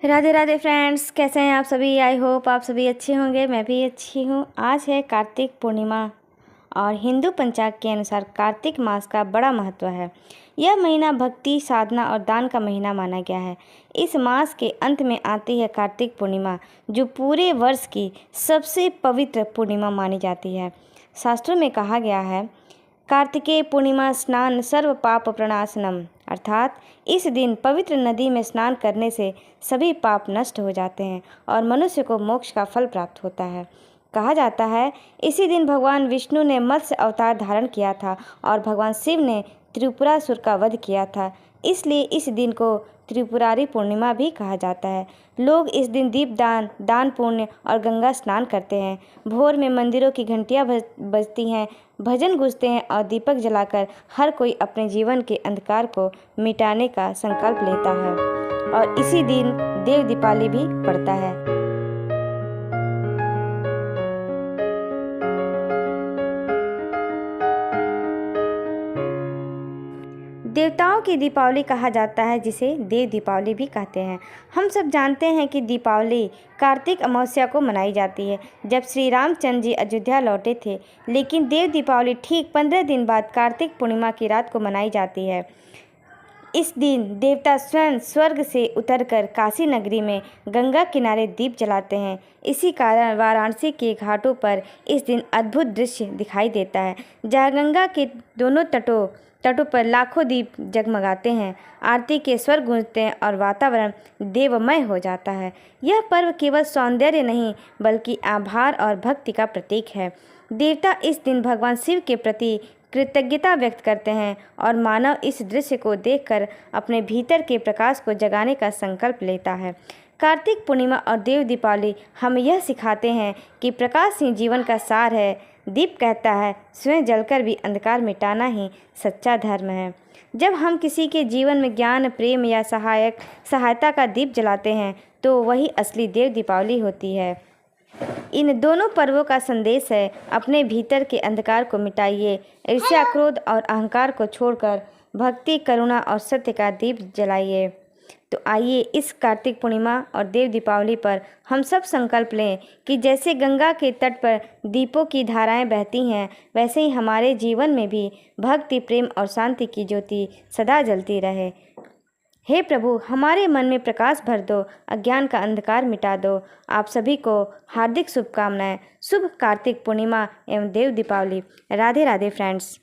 Radhe Radhe friends, कैसे हैं आप सभी। आई होप आप सभी अच्छे होंगे। मैं भी अच्छी हूँ। आज है कार्तिक पूर्णिमा और हिंदू पंचांग के अनुसार कार्तिक मास का बड़ा महत्व है। यह महीना भक्ति, साधना और दान का महीना माना गया है। इस मास के अंत में आती है कार्तिक पूर्णिमा, जो पूरे वर्ष की सबसे पवित्र पूर्णिमा मानी जाती है। शास्त्रों में कहा गया है, कार्तिकेय पूर्णिमा स्नान सर्व पाप प्रणाशनम, अर्थात इस दिन पवित्र नदी में स्नान करने से सभी पाप नष्ट हो जाते हैं और मनुष्य को मोक्ष का फल प्राप्त होता है। कहा जाता है, इसी दिन भगवान विष्णु ने मत्स्य अवतार धारण किया था और भगवान शिव ने त्रिपुरासुर का वध किया था। इसलिए इस दिन को त्रिपुरारी पूर्णिमा भी कहा जाता है। लोग इस दिन दीपदान, दान पुण्य और गंगा स्नान करते हैं। भोर में मंदिरों की घंटियां बजती हैं, भजन गूंजते हैं और दीपक जलाकर हर कोई अपने जीवन के अंधकार को मिटाने का संकल्प लेता है। और इसी दिन देव दीपावली भी पड़ता है। देवताओं की दीपावली कहा जाता है, जिसे देव दीपावली भी कहते हैं। हम सब जानते हैं कि दीपावली कार्तिक अमावस्या को मनाई जाती है, जब श्री रामचंद्र जी अयोध्या लौटे थे। लेकिन देव दीपावली ठीक 15 दिन बाद कार्तिक पूर्णिमा की रात को मनाई जाती है। इस दिन देवता स्वयं स्वर्ग से उतरकर काशी नगरी में गंगा किनारे दीप जलाते हैं। इसी कारण वाराणसी के घाटों पर इस दिन अद्भुत दृश्य दिखाई देता है, जहाँ गंगा के दोनों तटों पर लाखों दीप जगमगाते हैं, आरती के स्वर गूंजते हैं और वातावरण देवमय हो जाता है। यह पर्व केवल सौंदर्य नहीं, बल्कि आभार और भक्ति का प्रतीक है। देवता इस दिन भगवान शिव के प्रति कृतज्ञता व्यक्त करते हैं और मानव इस दृश्य को देखकर अपने भीतर के प्रकाश को जगाने का संकल्प लेता है। कार्तिक पूर्णिमा और देव दीपावली हमें यह सिखाते हैं कि प्रकाश ही जीवन का सार है। दीप कहता है, स्वयं जलकर भी अंधकार मिटाना ही सच्चा धर्म है। जब हम किसी के जीवन में ज्ञान, प्रेम या सहायता का दीप जलाते हैं, तो वही असली देव दीपावली होती है। इन दोनों पर्वों का संदेश है, अपने भीतर के अंधकार को मिटाइए, ईर्ष्या, क्रोध और अहंकार को छोड़कर भक्ति, करुणा और सत्य का दीप जलाइए। तो आइए इस कार्तिक पूर्णिमा और देव दीपावली पर हम सब संकल्प लें कि जैसे गंगा के तट पर दीपों की धाराएं बहती हैं, वैसे ही हमारे जीवन में भी भक्ति, प्रेम और शांति की ज्योति सदा जलती रहे। हे प्रभु, हमारे मन में प्रकाश भर दो, अज्ञान का अंधकार मिटा दो। आप सभी को हार्दिक शुभकामनाएं। शुभ कार्तिक पूर्णिमा एवं देव दीपावली। राधे राधे फ्रेंड्स।